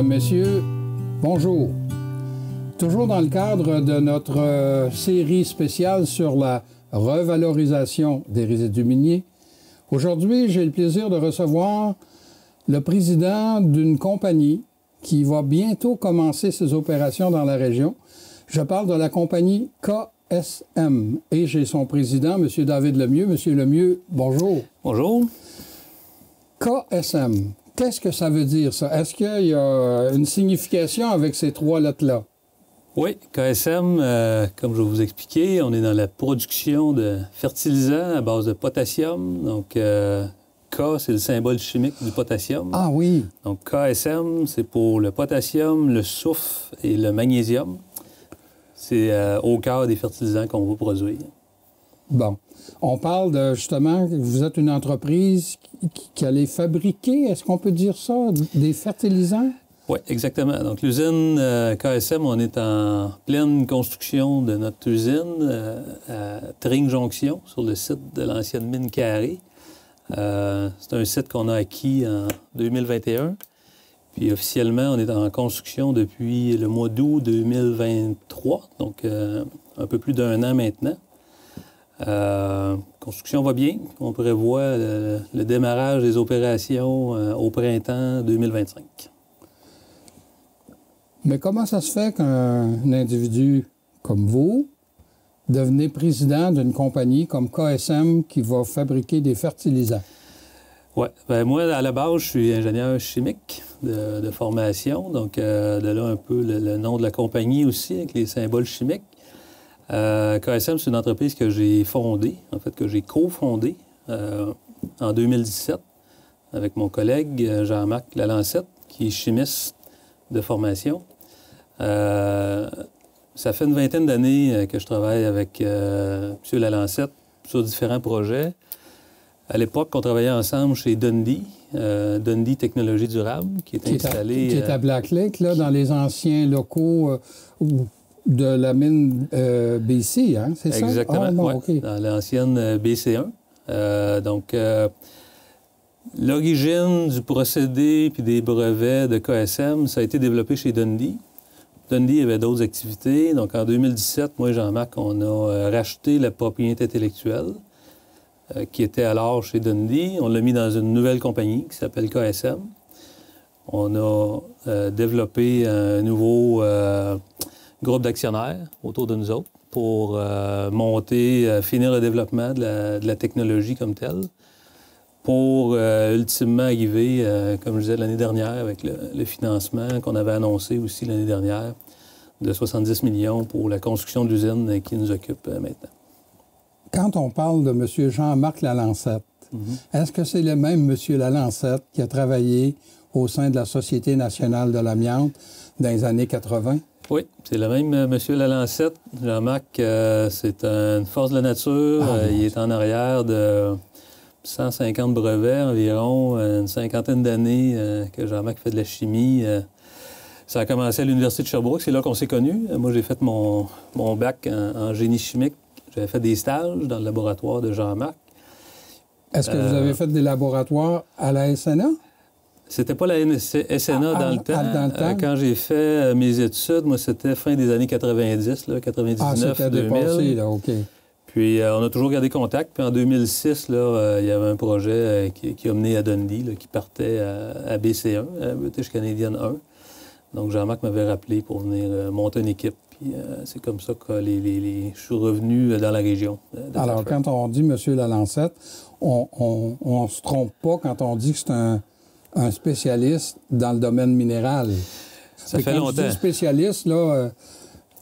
Mesdames, Messieurs, bonjour. Toujours dans le cadre de notre série spéciale sur la revalorisation des résidus miniers, aujourd'hui, j'ai le plaisir de recevoir le président d'une compagnie qui va bientôt commencer ses opérations dans la région. Je parle de la compagnie KSM et j'ai son président, M. David Lemieux. M. Lemieux, bonjour. Bonjour. KSM, qu'est-ce que ça veut dire, ça? Est-ce qu'il y a une signification avec ces trois lettres-là? Oui, KSM, comme je vais vous expliquer, on est dans la production de fertilisants à base de potassium. Donc, K, c'est le symbole chimique du potassium. Ah oui. Donc, KSM, c'est pour le potassium, le soufre et le magnésium. C'est au cœur des fertilisants qu'on va produire. Bon. On parle de, justement, vous êtes une entreprise qui allait fabriquer, est-ce qu'on peut dire ça, des fertilisants? Oui, exactement. Donc, l'usine KSM, on est en pleine construction de notre usine à Tring-Jonction, sur le site de l'ancienne mine Carré. C'est un site qu'on a acquis en 2021. Puis, officiellement, on est en construction depuis le mois d'août 2023, donc un peu plus d'un an maintenant. Construction va bien. On prévoit le démarrage des opérations au printemps 2025. Mais comment ça se fait qu'un individu comme vous devenez président d'une compagnie comme KSM qui va fabriquer des fertilisants? Oui. Bien, moi, à la base, je suis ingénieur chimique de formation. Donc, de là un peu le nom de la compagnie aussi, avec les symboles chimiques. KSM, c'est une entreprise que j'ai fondée, en fait, que j'ai cofondée en 2017 avec mon collègue Jean-Marc Lalancette, qui est chimiste de formation. Ça fait une vingtaine d'années que je travaille avec M. Lalancette sur différents projets. À l'époque, on travaillait ensemble chez Dundee, Dundee Technologies Durables, qui est installé... Qui est à Black Lake, là, dans les anciens locaux de la mine BC, hein, c'est ça? Exactement, bon, ouais, okay. Dans l'ancienne BC1. Donc, l'origine du procédé puis des brevets de KSM, ça a été développé chez Dundee. Dundee avait d'autres activités. Donc, en 2017, moi et Jean-Marc, on a racheté la propriété intellectuelle qui était alors chez Dundee. On l'a mis dans une nouvelle compagnie qui s'appelle KSM. On a développé un nouveau groupe d'actionnaires autour de nous autres pour finir le développement de la technologie comme telle, pour ultimement arriver, comme je disais l'année dernière, avec le financement qu'on avait annoncé aussi l'année dernière, de 70 millions pour la construction de l'usine qui nous occupe maintenant. Quand on parle de M. Jean-Marc Lalancette, est-ce que c'est le même M. Lalancette qui a travaillé au sein de la Société nationale de l'amiante dans les années 80? Oui, c'est le même M. Lalancette. Jean-Marc, c'est une force de la nature. Il est en arrière de 150 brevets environ, une cinquantaine d'années que Jean-Marc fait de la chimie. Ça a commencé à l'Université de Sherbrooke, c'est là qu'on s'est connus. Moi, j'ai fait mon bac en génie chimique. J'avais fait des stages dans le laboratoire de Jean-Marc. Est-ce que vous avez fait des laboratoires à la SNA? C'était pas la SNA dans le temps. Quand j'ai fait mes études, moi, c'était fin des années 90, là, 99, c'était 2000. Dépassé, là, OK. Puis on a toujours gardé contact. Puis en 2006, là, il y avait un projet qui a mené à Dundee, là, qui partait à BC1, à British Canadian 1. Donc Jean-Marc m'avait rappelé pour venir monter une équipe. Puis c'est comme ça que je suis revenu dans la région. Alors, quand on dit M. Lalancette, on se trompe pas quand on dit que c'est un spécialiste dans le domaine minéral. Ça fait longtemps. Quand je dis spécialiste, là,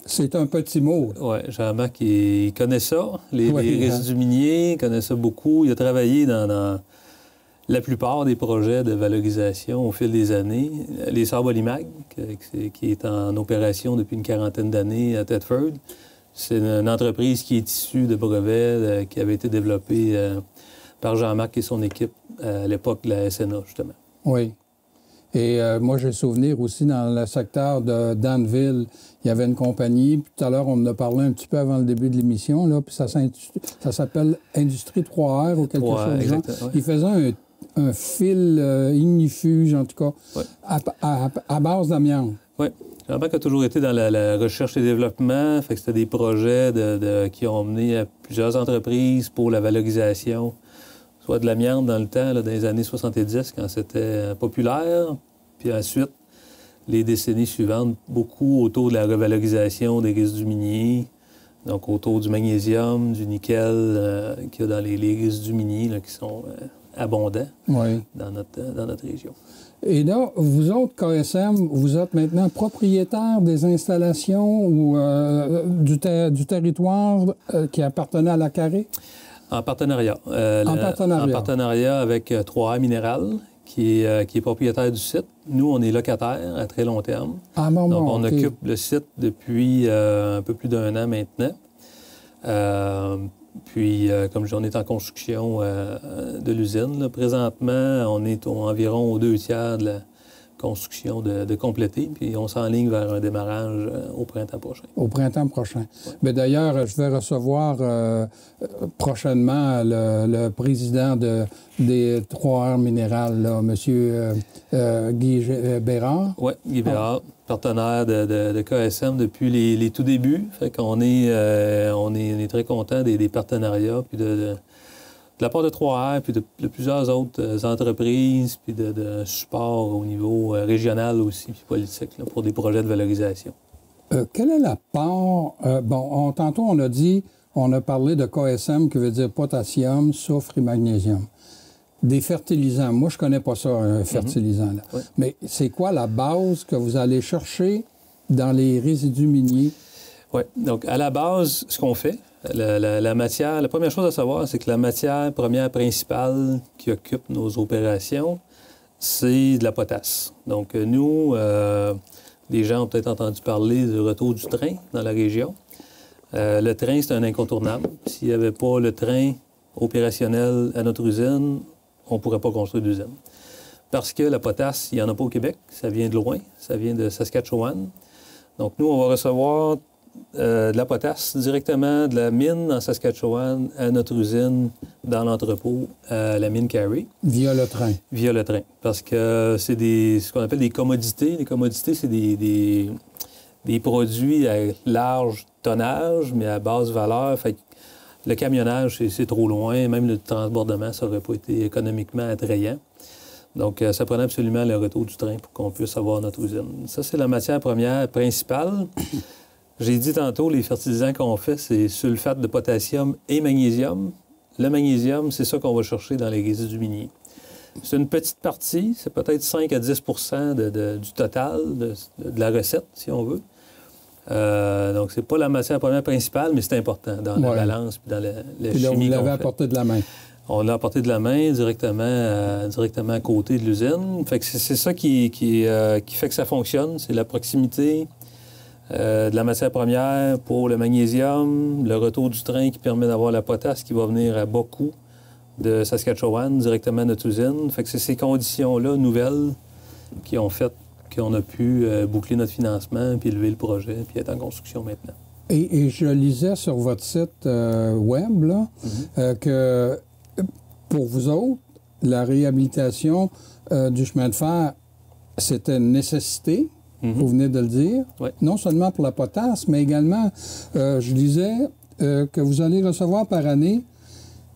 c'est un petit mot. Oui, Jean-Marc, il connaît ça, les résidus miniers, il connaît ça beaucoup. Il a travaillé dans la plupart des projets de valorisation au fil des années. Les Sables Olimag, qui est en opération depuis une quarantaine d'années à Thetford, c'est une entreprise qui est issue de brevets qui avait été développée par Jean-Marc et son équipe à l'époque de la SNA, justement. Oui. Et moi, j'ai souvenir aussi dans le secteur de Danville, il y avait une compagnie, puis tout à l'heure, on en a parlé un petit peu avant le début de l'émission, là, puis ça s'appelle Industrie 3R ou quelque chose de genre. Ouais. Ils faisaient un fil ignifuge, en tout cas, Ouais. à base d'amiante. Oui. Jean-Marc a toujours été dans la recherche et développement. Fait que c'était des projets qui ont mené à plusieurs entreprises pour la valorisation, soit de l'amiante dans le temps, là, dans les années 70, quand c'était populaire. Puis ensuite, les décennies suivantes, beaucoup autour de la revalorisation des résidus miniers, donc autour du magnésium, du nickel qu'il y a dans les résidus miniers là, qui sont abondants dans notre région. Et là, vous autres, KSM, vous êtes maintenant propriétaire des installations ou du territoire qui appartenait à la Carré? En partenariat. En partenariat avec 3R Minéral, qui est propriétaire du site. Nous, on est locataire à très long terme. Ah, bon, donc, bon, on occupe le site depuis un peu plus d'1 an maintenant. Puis, comme je dis, on est en construction de l'usine. Là. Présentement, on est environ aux 2/3 de la construction de compléter, puis on s'enligne vers un démarrage au printemps prochain. Au printemps prochain. Ouais. Mais d'ailleurs, je vais recevoir prochainement le président des 3R Minéral, là, M. Guy Bérard. Oui, Guy Bérard, partenaire de KSM depuis les tout débuts. Fait qu'on est très content des partenariats, puis de la part de 3R, puis de plusieurs autres entreprises, puis de support au niveau régional aussi, puis politique, là, pour des projets de valorisation. Quelle est la part... tantôt, on a parlé de KSM, qui veut dire potassium, soufre et magnésium. Des fertilisants. Moi, je connais pas ça, un fertilisant. Là. Oui. Mais c'est quoi la base que vous allez chercher dans les résidus miniers? Oui. Donc, à la base, ce qu'on fait, la première chose à savoir, c'est que la matière première principale qui occupe nos opérations, c'est de la potasse. Donc, nous, les gens ont peut-être entendu parler du retour du train dans la région. Le train, c'est un incontournable. S'il n'y avait pas le train opérationnel à notre usine, on ne pourrait pas construire d'usine. Parce que la potasse, il n'y en a pas au Québec. Ça vient de loin. Ça vient de Saskatchewan. Donc, nous, on va recevoir de la potasse directement de la mine en Saskatchewan à notre usine dans l'entrepôt à la mine Carey. Via le train. Via le train. Parce que c'est ce qu'on appelle des commodités. Les commodités, c'est des produits à large tonnage, mais à basse valeur. Fait que le camionnage, c'est trop loin. Même le transbordement, ça n'aurait pas été économiquement attrayant. Donc, ça prenait absolument le retour du train pour qu'on puisse avoir notre usine. Ça, c'est la matière première principale. J'ai dit tantôt, les fertilisants qu'on fait, c'est sulfate de potassium et magnésium. Le magnésium, c'est ça qu'on va chercher dans les résidus miniers. C'est une petite partie, c'est peut-être 5 à 10 du total de la recette, si on veut. Donc, c'est pas la matière première principale, mais c'est important dans la balance et dans la puis là, chimie. Vous l'avez apporté de la main. On l'a apporté de la main directement à côté de l'usine. Fait que c'est ça qui fait que ça fonctionne. C'est la proximité de la matière première pour le magnésium, le retour du train qui permet d'avoir la potasse qui va venir à bas coût de Saskatchewan directement à notre usine. Fait que c'est ces conditions-là nouvelles qui ont fait qu'on a pu boucler notre financement, puis lever le projet, puis être en construction maintenant. Et je lisais sur votre site web là, que pour vous autres, la réhabilitation du chemin de fer, c'était une nécessité, vous venez de le dire, non seulement pour la potasse, mais également, je lisais que vous allez recevoir par année,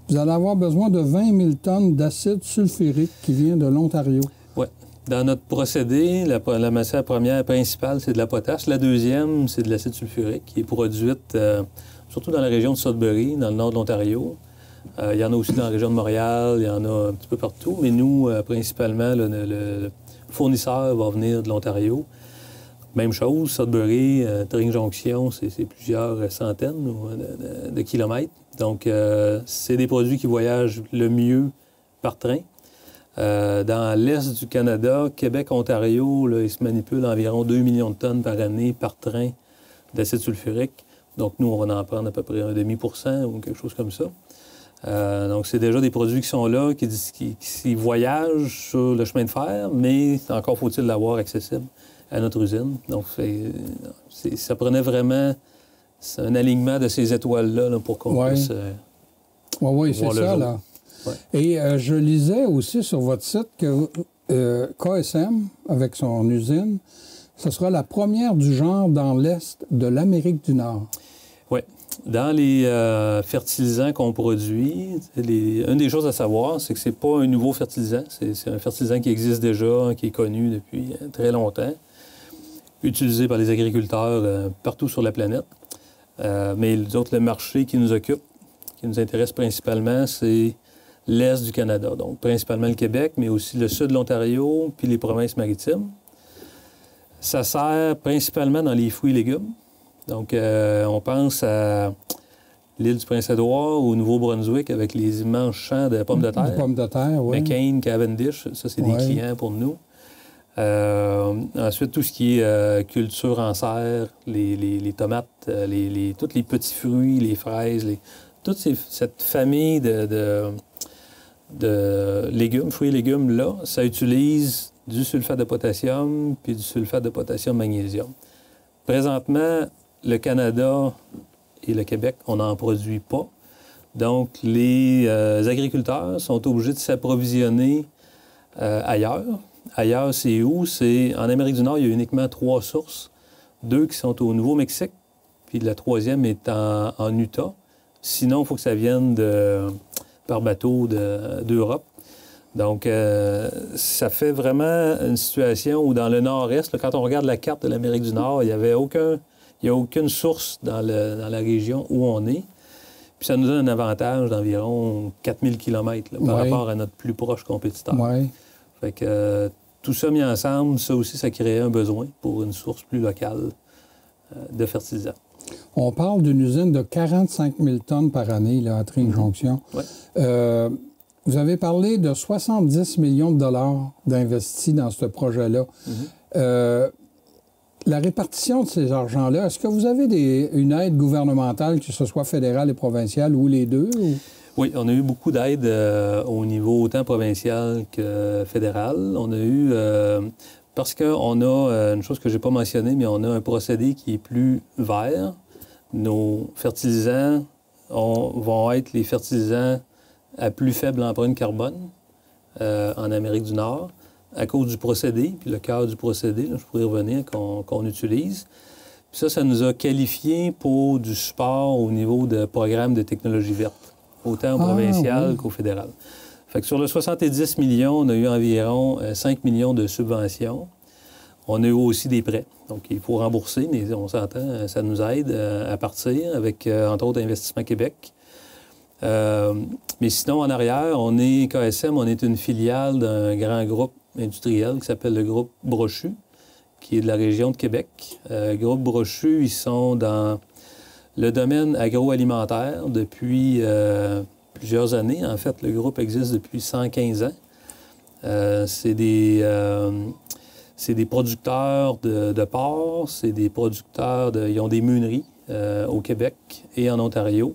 vous allez avoir besoin de 20 000 tonnes d'acide sulfurique qui vient de l'Ontario. Oui. Dans notre procédé, la matière première principale, c'est de la potasse. La deuxième, c'est de l'acide sulfurique qui est produite surtout dans la région de Sudbury, dans le nord de l'Ontario. Il y en a aussi dans la région de Montréal, il y en a un petit peu partout. Mais nous, principalement, le fournisseur va venir de l'Ontario. Même chose, Sudbury, Tring Jonction, c'est plusieurs centaines de kilomètres. Donc, c'est des produits qui voyagent le mieux par train. Dans l'est du Canada, Québec, Ontario, là, ils se manipulent environ 2 millions de tonnes par année par train d'acide sulfurique. Donc, nous, on va en prendre à peu près 0,5% ou quelque chose comme ça. Donc, c'est déjà des produits qui sont là, qui voyagent sur le chemin de fer, mais encore faut-il l'avoir accessible à notre usine. Donc, ça prenait vraiment un alignement de ces étoiles-là là, pour qu'on puisse Oui, c'est voir le ça, jour. là. Ouais. Et je lisais aussi sur votre site que KSM, avec son usine, ce sera la première du genre dans l'Est de l'Amérique du Nord. Oui. Dans les fertilisants qu'on produit, une des choses à savoir, c'est que c'est pas un nouveau fertilisant. C'est un fertilisant qui existe déjà, qui est connu depuis très longtemps, utilisé par les agriculteurs partout sur la planète. Mais le marché qui nous occupe, qui nous intéresse principalement, c'est l'Est du Canada. Donc, principalement le Québec, mais aussi le sud de l'Ontario, puis les provinces maritimes. Ça sert principalement dans les fruits et légumes. Donc, on pense à l'île du Prince-Édouard, au Nouveau-Brunswick, avec les immenses champs de pommes de terre. De pommes de terre, oui. McCain, Cavendish, ça, c'est des clients pour nous. Ensuite, tout ce qui est culture en serre, les tomates, tous les petits fruits, les fraises, toute cette famille de légumes, fruits et légumes-là, ça utilise du sulfate de potassium puis du sulfate de potassium-magnésium. Présentement, le Canada et le Québec, on n'en produit pas. Donc, les agriculteurs sont obligés de s'approvisionner ailleurs. Ailleurs, c'est où? C'est en Amérique du Nord, il y a uniquement 3 sources. 2 qui sont au Nouveau-Mexique, puis la 3e est en Utah. Sinon, il faut que ça vienne par bateau d'Europe. Donc, ça fait vraiment une situation où dans le nord-est, là, quand on regarde la carte de l'Amérique du Nord, il n'y a aucune source dans la région où on est. Puis ça nous donne un avantage d'environ 4000 km par rapport à notre plus proche compétiteur. Oui. Fait que tout ça mis ensemble, ça aussi, ça crée un besoin pour une source plus locale de fertilisants. On parle d'une usine de 45 000 tonnes par année là, à Tring-Jonction. Ouais. Vous avez parlé de 70 millions de dollars d'investis dans ce projet-là. La répartition de ces argents-là, est-ce que vous avez une aide gouvernementale, que ce soit fédérale et provinciale, ou les deux? Ou... Oui, on a eu beaucoup d'aide au niveau autant provincial que fédéral. On a eu... parce qu'on a une chose que je n'ai pas mentionnée, mais on a un procédé qui est plus vert. Nos fertilisants vont être les fertilisants à plus faible empreinte carbone en Amérique du Nord à cause du procédé, puis le cœur du procédé, là, je pourrais y revenir, qu'on utilise. Puis ça nous a qualifiés pour du support au niveau de programmes de technologie verte, autant au provincial qu'au fédéral. Fait que sur le 70 millions, on a eu environ 5 millions de subventions. On a eu aussi des prêts. Donc, il faut rembourser, mais on s'entend, ça nous aide à partir avec, entre autres, Investissement Québec. Mais sinon, en arrière, KSM, on est une filiale d'un grand groupe industriel qui s'appelle le groupe Brochu, qui est de la région de Québec. Groupe Brochu, ils sont dans le domaine agroalimentaire depuis plusieurs années. En fait, le groupe existe depuis 115 ans. C'est des producteurs de porc, c'est des producteurs ils ont des meuneries au Québec et en Ontario.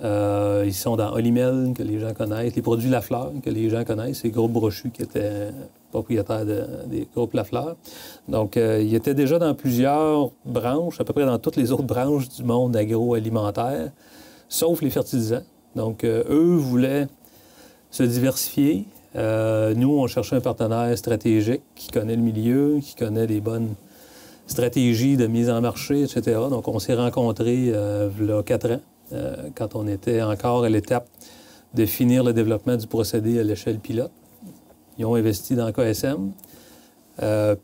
Ils sont dans Olimel, que les gens connaissent. Les produits Lafleur, que les gens connaissent. C'est le groupe Brochu qui était propriétaire des groupes Lafleur. Donc, ils étaient déjà dans plusieurs branches, à peu près dans toutes les autres branches du monde agroalimentaire, sauf les fertilisants. Donc, eux voulaient se diversifier. Nous, on cherchait un partenaire stratégique qui connaît le milieu, qui connaît les bonnes stratégies de mise en marché, etc. Donc, on s'est rencontrés il y a 4 ans. Quand on était encore à l'étape de finir le développement du procédé à l'échelle pilote. Ils ont investi dans KSM.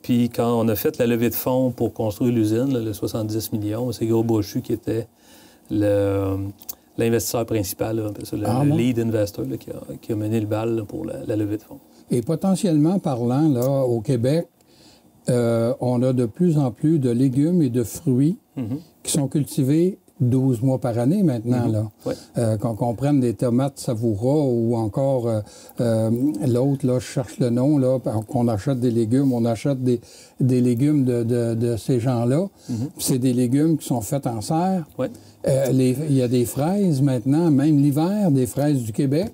Puis quand on a fait la levée de fonds pour construire l'usine, le 70 millions, c'est Gros Brochu qui était l'investisseur principal, le lead investor là, qui a mené le bal là, pour la levée de fonds. Et potentiellement parlant, là, au Québec, on a de plus en plus de légumes et de fruits qui sont cultivés 12 mois par année maintenant, là. Ouais. Qu'on prenne des tomates savoura ou encore l'autre, là, je cherche le nom, là, qu'on achète des légumes, on achète des légumes de ces gens-là. C'est des légumes qui sont faits en serre. Ouais. Il y a des fraises maintenant, même l'hiver, des fraises du Québec,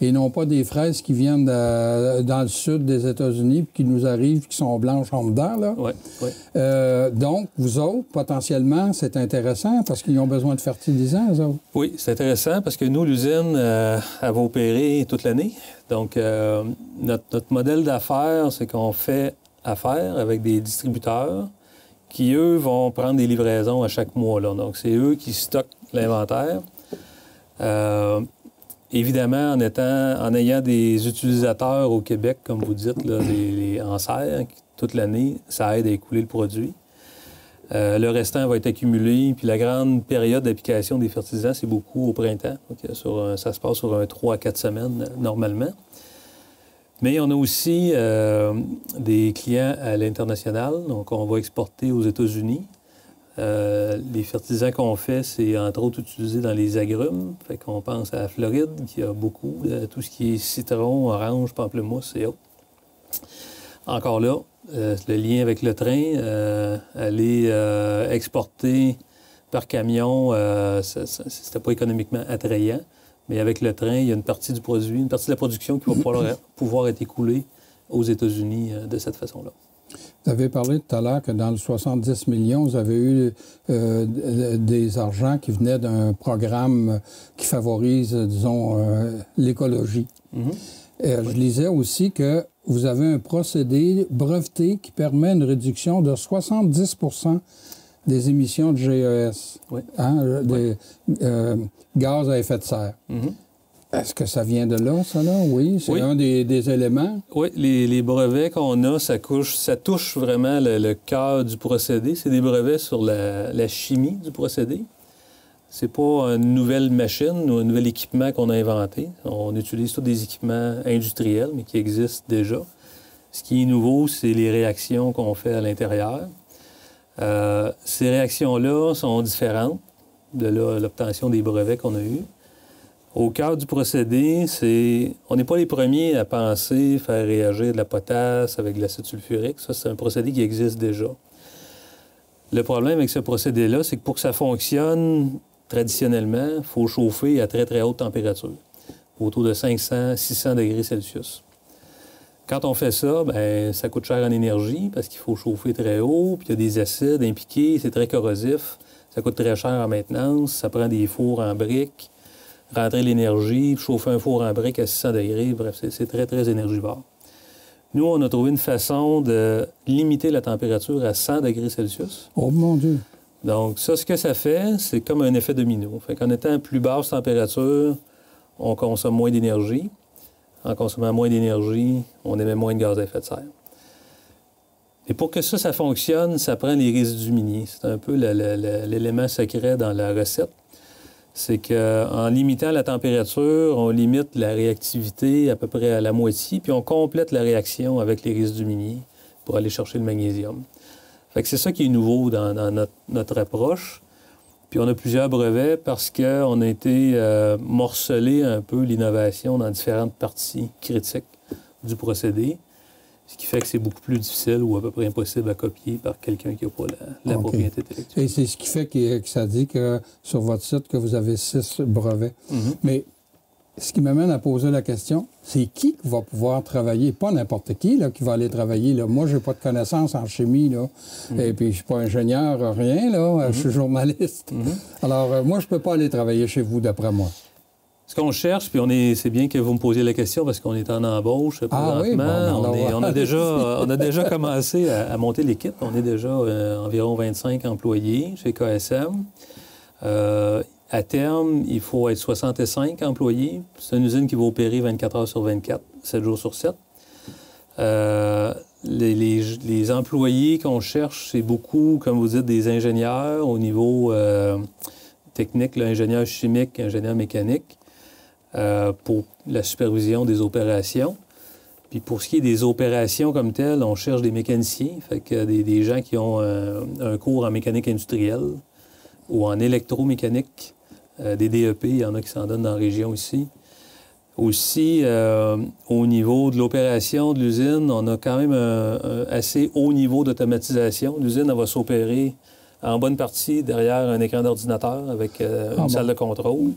et non pas des fraises qui viennent dans le sud des États-Unis puis qui nous arrivent, qui sont blanches en dedans, là. Ouais. Ouais. Donc, vous autres, potentiellement, c'est intéressant parce qu'ils ils ont besoin de fertilisants, eux autres? Oui, c'est intéressant parce que nous, l'usine, elle va opérer toute l'année. Donc, notre modèle d'affaires, c'est qu'on fait affaire avec des distributeurs qui, eux, vont prendre des livraisons à chaque mois. Là. Donc, c'est eux qui stockent l'inventaire. Évidemment, en ayant des utilisateurs au Québec, comme vous dites, là, en serre, toute l'année, ça aide à écouler le produit. Le restant va être accumulé. Puis la grande période d'application des fertilisants, c'est beaucoup au printemps. Donc, ça se passe sur 3 à 4 semaines, normalement. Mais on a aussi des clients à l'international. Donc, on va exporter aux États-Unis. Les fertilisants qu'on fait, c'est entre autres utilisé dans les agrumes. Fait qu'on pense à la Floride, qui a beaucoup de tout ce qui est citron, orange, pamplemousse et autres. Encore là, le lien avec le train, aller exporter par camion, c'était pas économiquement attrayant. Mais avec le train, il y a une partie du produit, une partie de la production qui va pouvoir être écoulée aux États-Unis de cette façon-là. Vous avez parlé tout à l'heure que dans le 70 millions, vous avez eu des argents qui venaient d'un programme qui favorise, disons, l'écologie. Je lisais aussi que vous avez un procédé breveté qui permet une réduction de 70 des émissions de GES, oui. Des gaz à effet de serre. Est-ce que ça vient de là, ça, là? Oui, c'est un des éléments. Oui, les brevets qu'on a, ça touche vraiment le cœur du procédé. C'est des brevets sur la chimie du procédé. C'est pas une nouvelle machine ou un nouvel équipement qu'on a inventé. On utilise tous des équipements industriels, mais qui existent déjà. Ce qui est nouveau, c'est les réactions qu'on fait à l'intérieur. Ces réactions-là sont différentes de l'obtention des brevets qu'on a eus. Au cœur du procédé, on n'est pas les premiers à penser faire réagir de la potasse avec de l'acide sulfurique. Ça, c'est un procédé qui existe déjà. Le problème avec ce procédé-là, c'est que pour que ça fonctionne traditionnellement, il faut chauffer à très, très haute température, autour de 500-600 degrés Celsius. Quand on fait ça, bien, ça coûte cher en énergie parce qu'il faut chauffer très haut, puis il y a des acides impliqués, c'est très corrosif, ça coûte très cher en maintenance, ça prend des fours en briques, rentrer l'énergie, chauffer un four en briques à 600 degrés, bref, c'est très, très énergivore. Nous, on a trouvé une façon de limiter la température à 100 degrés Celsius. Oh mon Dieu! Donc, ça, ce que ça fait, c'est comme un effet domino. Fait qu'en étant à plus basse température, on consomme moins d'énergie. En consommant moins d'énergie, on émet moins de gaz à effet de serre. Et pour que ça fonctionne, ça prend les résidus miniers. C'est un peu l'élément secret dans la recette. C'est qu'en limitant la température, on limite la réactivité à peu près à la moitié, puis on complète la réaction avec les résidus miniers pour aller chercher le magnésium. Fait que c'est ça qui est nouveau dans notre approche. Puis on a plusieurs brevets parce qu'on a été morceler un peu l'innovation dans différentes parties critiques du procédé, ce qui fait que c'est beaucoup plus difficile ou à peu près impossible à copier par quelqu'un qui n'a pas la propriété intellectuelle. Et c'est ce qui fait que ça dit que sur votre site que vous avez 6 brevets. Mais ce qui m'amène à poser la question, c'est qui va pouvoir travailler? Pas n'importe qui là, qui va aller travailler. Là. Moi, je n'ai pas de connaissances en chimie, là. Et puis je ne suis pas ingénieur, rien, là. Je suis journaliste. Alors, moi, je ne peux pas aller travailler chez vous, d'après moi. Ce qu'on cherche, puis c'est bien que vous me posiez la question parce qu'on est en embauche présentement. Oui, on a déjà commencé à monter l'équipe. On est déjà environ 25 employés chez KSM. À terme, il faut être 65 employés. C'est une usine qui va opérer 24 heures sur 24, 7 jours sur 7. Les employés qu'on cherche, c'est beaucoup, comme vous dites, des ingénieurs au niveau technique, là, ingénieur chimique, ingénieur mécanique, pour la supervision des opérations. Puis pour ce qui est des opérations comme telles, on cherche des mécaniciens, fait que des gens qui ont un cours en mécanique industrielle ou en électromécanique. Des DEP, il y en a qui s'en donnent dans la région ici. Aussi, au niveau de l'opération de l'usine, on a quand même un assez haut niveau d'automatisation. L'usine, elle va s'opérer en bonne partie derrière un écran d'ordinateur avec une salle de contrôle.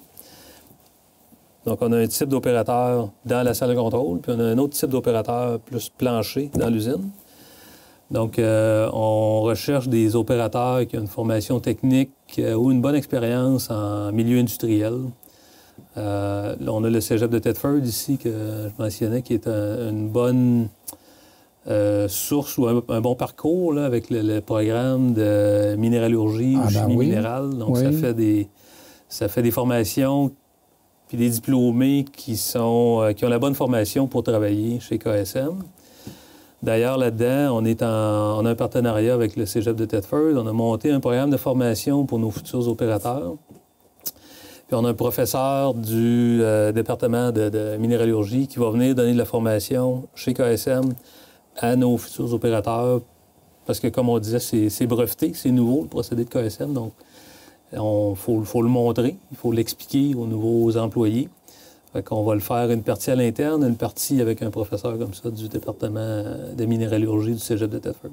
Donc, on a un type d'opérateur dans la salle de contrôle, puis on a un autre type d'opérateur plus plancher dans l'usine. Donc, on recherche des opérateurs qui ont une formation technique ou une bonne expérience en milieu industriel. Là, on a le cégep de Thetford ici, que je mentionnais, qui est une bonne source ou un bon parcours là, avec le programme de minéralurgie ou chimie minérale. Donc, ça fait des formations puis des diplômés qui ont la bonne formation pour travailler chez KSM. D'ailleurs, là-dedans, on a un partenariat avec le cégep de Thetford. On a monté un programme de formation pour nos futurs opérateurs. Puis on a un professeur du département de minéralurgie qui va venir donner de la formation chez KSM à nos futurs opérateurs. Parce que, comme on disait, c'est breveté, c'est nouveau, le procédé de KSM. Donc, il faut le montrer, il faut l'expliquer aux nouveaux employés. Fait qu'on va le faire une partie à l'interne, une partie avec un professeur comme ça du département de minéralurgie du cégep de Thetford.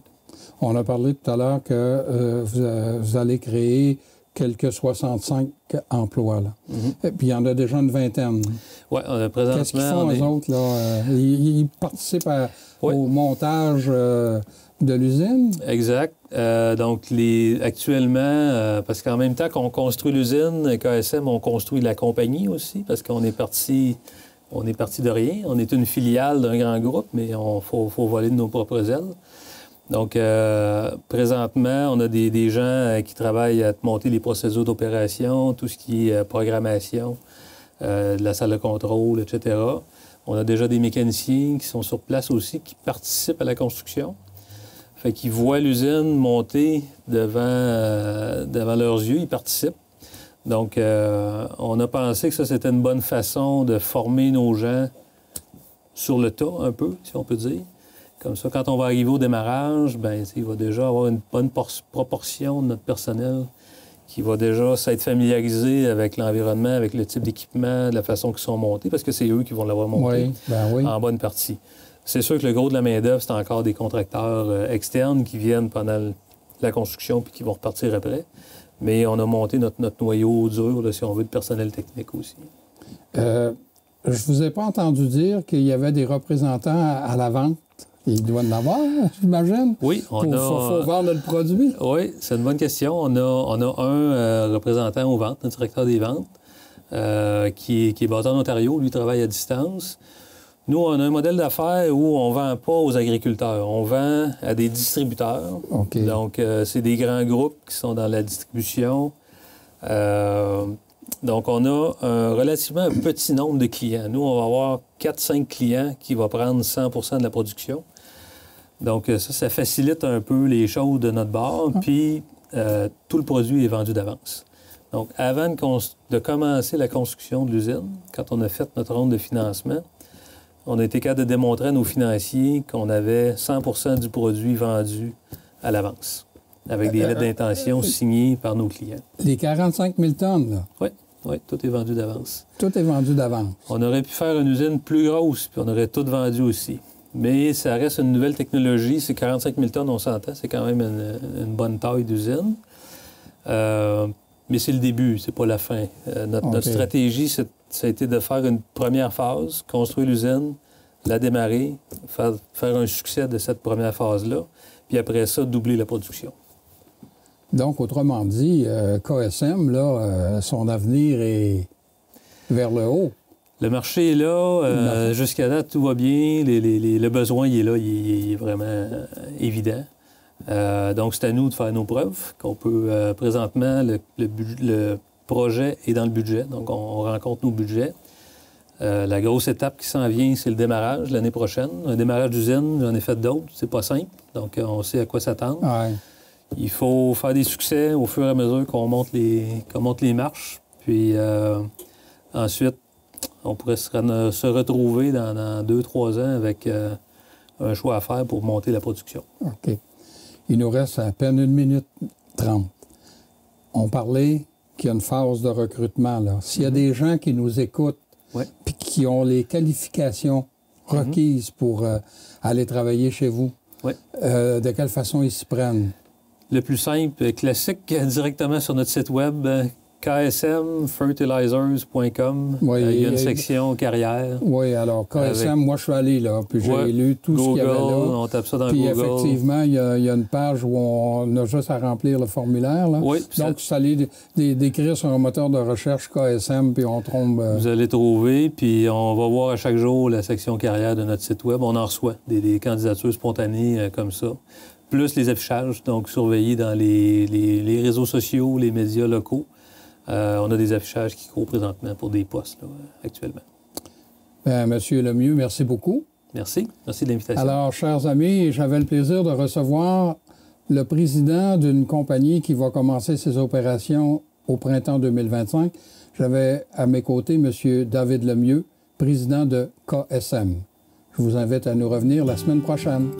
On a parlé tout à l'heure que vous allez créer quelques 65 emplois. Là. Et puis, il y en a déjà une vingtaine. Oui, présentement... Qu'est-ce qu'ils font, eux autres? Là? Ils participent au montage de l'usine? Exact. Donc, actuellement, parce qu'en même temps qu'on construit l'usine, KSM, on construit la compagnie aussi, parce qu'on est parti de rien. On est une filiale d'un grand groupe, mais il faut voler de nos propres ailes. Donc, présentement, on a des gens qui travaillent à monter les procédures d'opération, tout ce qui est programmation, de la salle de contrôle, etc. On a déjà des mécaniciens qui sont sur place aussi, qui participent à la construction. Fait qu'ils voient l'usine monter devant leurs yeux, ils participent. Donc, on a pensé que ça, c'était une bonne façon de former nos gens sur le tas, un peu, si on peut dire. Comme ça, quand on va arriver au démarrage, bien, il va déjà avoir une bonne proportion de notre personnel qui va déjà s'être familiarisé avec l'environnement, avec le type d'équipement, de la façon qu'ils sont montés, parce que c'est eux qui vont l'avoir monté en bonne partie. C'est sûr que le gros de la main-d'œuvre, c'est encore des contracteurs externes qui viennent pendant la construction puis qui vont repartir après. Mais on a monté notre noyau dur, là, si on veut, de personnel technique aussi. Je vous ai pas entendu dire qu'il y avait des représentants à la vente. Il doit en avoir, j'imagine. Oui, faut vendre le produit. Oui, c'est une bonne question. On a un représentant aux ventes, un directeur des ventes, qui est basé en Ontario. Lui, travaille à distance. Nous, on a un modèle d'affaires où on ne vend pas aux agriculteurs. On vend à des distributeurs. Okay. Donc, c'est des grands groupes qui sont dans la distribution. Donc, on a relativement un petit nombre de clients. Nous, on va avoir 4-5 clients qui vont prendre 100 % de la production. Donc, ça facilite un peu les choses de notre bord. Puis, tout le produit est vendu d'avance. Donc, avant de commencer la construction de l'usine, quand on a fait notre ronde de financement, on a été capable de démontrer à nos financiers qu'on avait 100 % du produit vendu à l'avance, avec des lettres d'intention signées par nos clients. Les 45 000 tonnes, là? Oui, tout est vendu d'avance. Tout est vendu d'avance. On aurait pu faire une usine plus grosse, puis on aurait tout vendu aussi. Mais ça reste une nouvelle technologie. C'est 45 000 tonnes, on s'entend. C'est quand même une bonne taille d'usine. Mais c'est le début, c'est pas la fin. Notre stratégie, ça a été de faire une première phase, construire l'usine, la démarrer, faire un succès de cette première phase-là, puis après ça, doubler la production. Donc, autrement dit, KSM, là, son avenir est vers le haut. Le marché est là. Jusqu'à date, tout va bien. Le besoin, il est là. Il est vraiment évident. Donc, c'est à nous de faire nos preuves, qu'on peut présentement, le projet est dans le budget. Donc, on rencontre nos budgets. La grosse étape qui s'en vient, c'est le démarrage l'année prochaine. Un démarrage d'usine, j'en ai fait d'autres. C'est pas simple. Donc, on sait à quoi s'attendre. Ouais. Il faut faire des succès au fur et à mesure qu'on monte les marches. Puis ensuite, on pourrait se retrouver dans 2-3 ans avec un choix à faire pour monter la production. OK. Il nous reste à peine 1 minute 30. On parlait qu'il y a une phase de recrutement, là. S'il y a des gens qui nous écoutent puis qui ont les qualifications requises pour aller travailler chez vous, de quelle façon ils s'y prennent? Le plus simple, classique, directement sur notre site web, ksmfertilizers.com. Oui, il y a une section carrière. Oui, alors KSM, moi je suis allé là, puis j'ai lu tout Google, ce qu'il y avait là. On tape ça dans puis Google. effectivement, il y a une page où on a juste à remplir le formulaire. Là. Oui, donc, c'est aller d'écrire sur un moteur de recherche KSM, puis on tombe... Vous allez trouver, puis on va voir à chaque jour la section carrière de notre site Web. On en reçoit des candidatures spontanées comme ça. Plus les affichages, donc surveillés dans les réseaux sociaux, les médias locaux. On a des affichages qui courent présentement pour des postes là, actuellement. Bien, Monsieur Lemieux, merci beaucoup. Merci. Merci de l'invitation. Alors, chers amis, j'avais le plaisir de recevoir le président d'une compagnie qui va commencer ses opérations au printemps 2025. J'avais à mes côtés M. David Lemieux, président de KSM. Je vous invite à nous revenir la semaine prochaine.